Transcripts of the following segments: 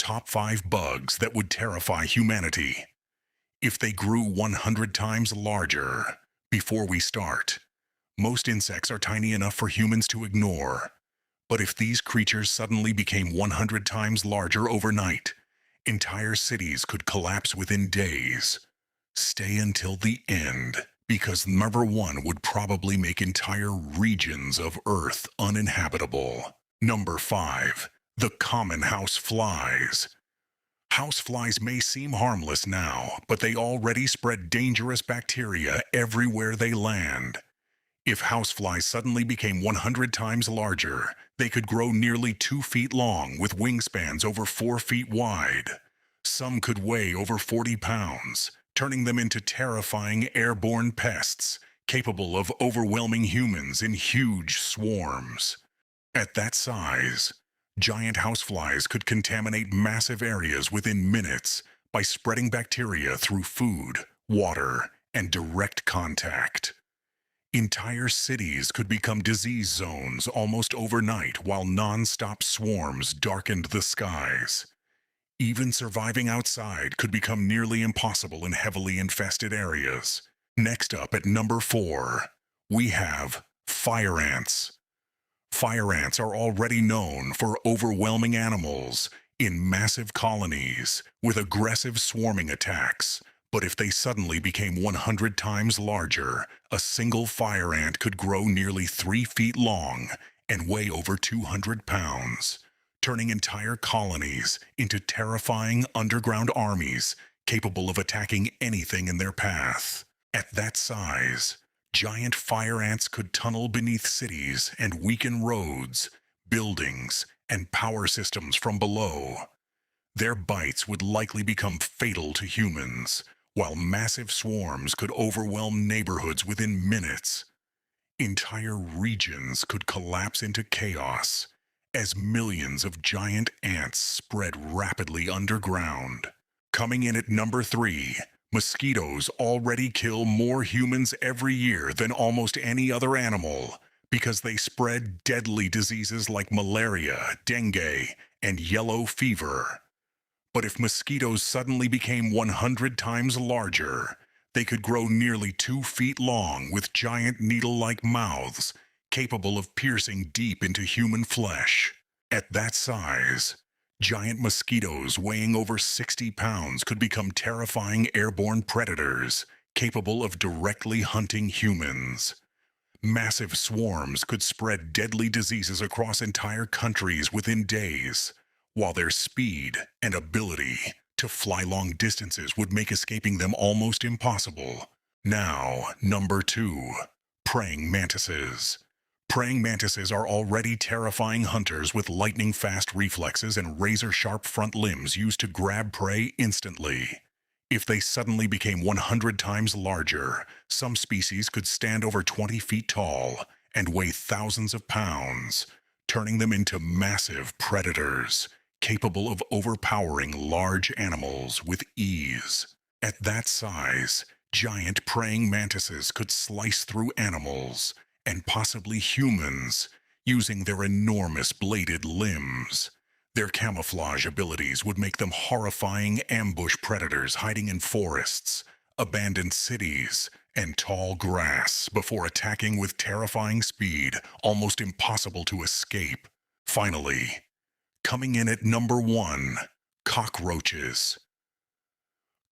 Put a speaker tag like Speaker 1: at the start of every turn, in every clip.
Speaker 1: top 5 bugs that would terrify humanity. If they grew 100 times larger. Before we start, most insects are tiny enough for humans to ignore. But if these creatures suddenly became 100 times larger overnight, entire cities could collapse within days. Stay until the end, because number 1 would probably make entire regions of Earth uninhabitable. Number 5. The common house flies. Houseflies may seem harmless now, but they already spread dangerous bacteria everywhere they land. If houseflies suddenly became 100 times larger, they could grow nearly 2 feet long with wingspans over 4 feet wide. Some could weigh over 40 pounds, turning them into terrifying airborne pests, capable of overwhelming humans in huge swarms. At that size, giant houseflies could contaminate massive areas within minutes by spreading bacteria through food, water, and direct contact. Entire cities could become disease zones almost overnight while non-stop swarms darkened the skies. Even surviving outside could become nearly impossible in heavily infested areas. Next up at number 4, we have fire ants. Fire ants are already known for overwhelming animals in massive colonies with aggressive swarming attacks. But if they suddenly became 100 times larger, a single fire ant could grow nearly 3 feet long and weigh over 200 pounds, turning entire colonies into terrifying underground armies capable of attacking anything in their path. At that size, giant fire ants could tunnel beneath cities and weaken roads, buildings, and power systems from below. Their bites would likely become fatal to humans, while massive swarms could overwhelm neighborhoods within minutes. Entire regions could collapse into chaos as millions of giant ants spread rapidly underground. Coming in at number 3, mosquitoes already kill more humans every year than almost any other animal because they spread deadly diseases like malaria, dengue, and yellow fever. But if mosquitoes suddenly became 100 times larger, they could grow nearly 2 feet long with giant needle-like mouths capable of piercing deep into human flesh. At that size, giant mosquitoes weighing over 60 pounds could become terrifying airborne predators capable of directly hunting humans. Massive swarms could spread deadly diseases across entire countries within days, while their speed and ability to fly long distances would make escaping them almost impossible. Now, number 2, praying mantises. Praying mantises are already terrifying hunters with lightning-fast reflexes and razor-sharp front limbs used to grab prey instantly. If they suddenly became 100 times larger, some species could stand over 20 feet tall and weigh thousands of pounds, turning them into massive predators capable of overpowering large animals with ease. At that size, giant praying mantises could slice through animals, and possibly humans, using their enormous bladed limbs. Their camouflage abilities would make them horrifying ambush predators hiding in forests, abandoned cities, and tall grass before attacking with terrifying speed, almost impossible to escape. Finally, coming in at number 1, cockroaches.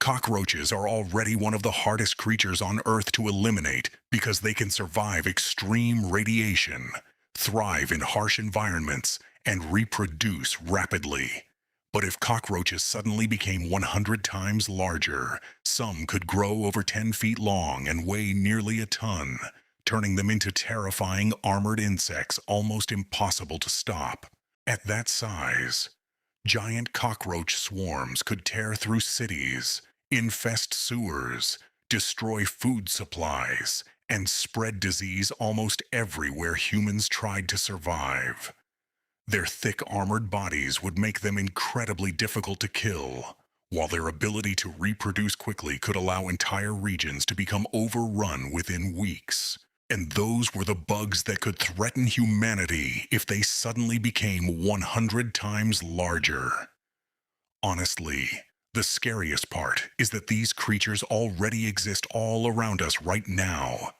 Speaker 1: Cockroaches are already one of the hardest creatures on Earth to eliminate because they can survive extreme radiation, thrive in harsh environments, and reproduce rapidly. But if cockroaches suddenly became 100 times larger, some could grow over 10 feet long and weigh nearly a ton, turning them into terrifying armored insects almost impossible to stop. At that size, giant cockroach swarms could tear through cities, infest sewers, destroy food supplies, and spread disease almost everywhere humans tried to survive. Their thick armored bodies would make them incredibly difficult to kill, while their ability to reproduce quickly could allow entire regions to become overrun within weeks. And those were the bugs that could threaten humanity if they suddenly became 100 times larger. Honestly, the scariest part is that these creatures already exist all around us right now.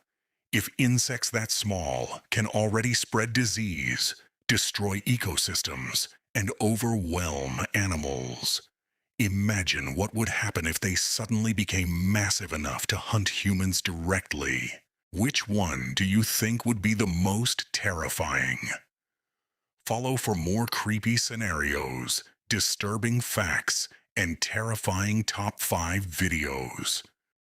Speaker 1: If insects that small can already spread disease, destroy ecosystems, and overwhelm animals, imagine what would happen if they suddenly became massive enough to hunt humans directly. Which one do you think would be the most terrifying? Follow for more creepy scenarios, disturbing facts, and terrifying top 5 videos.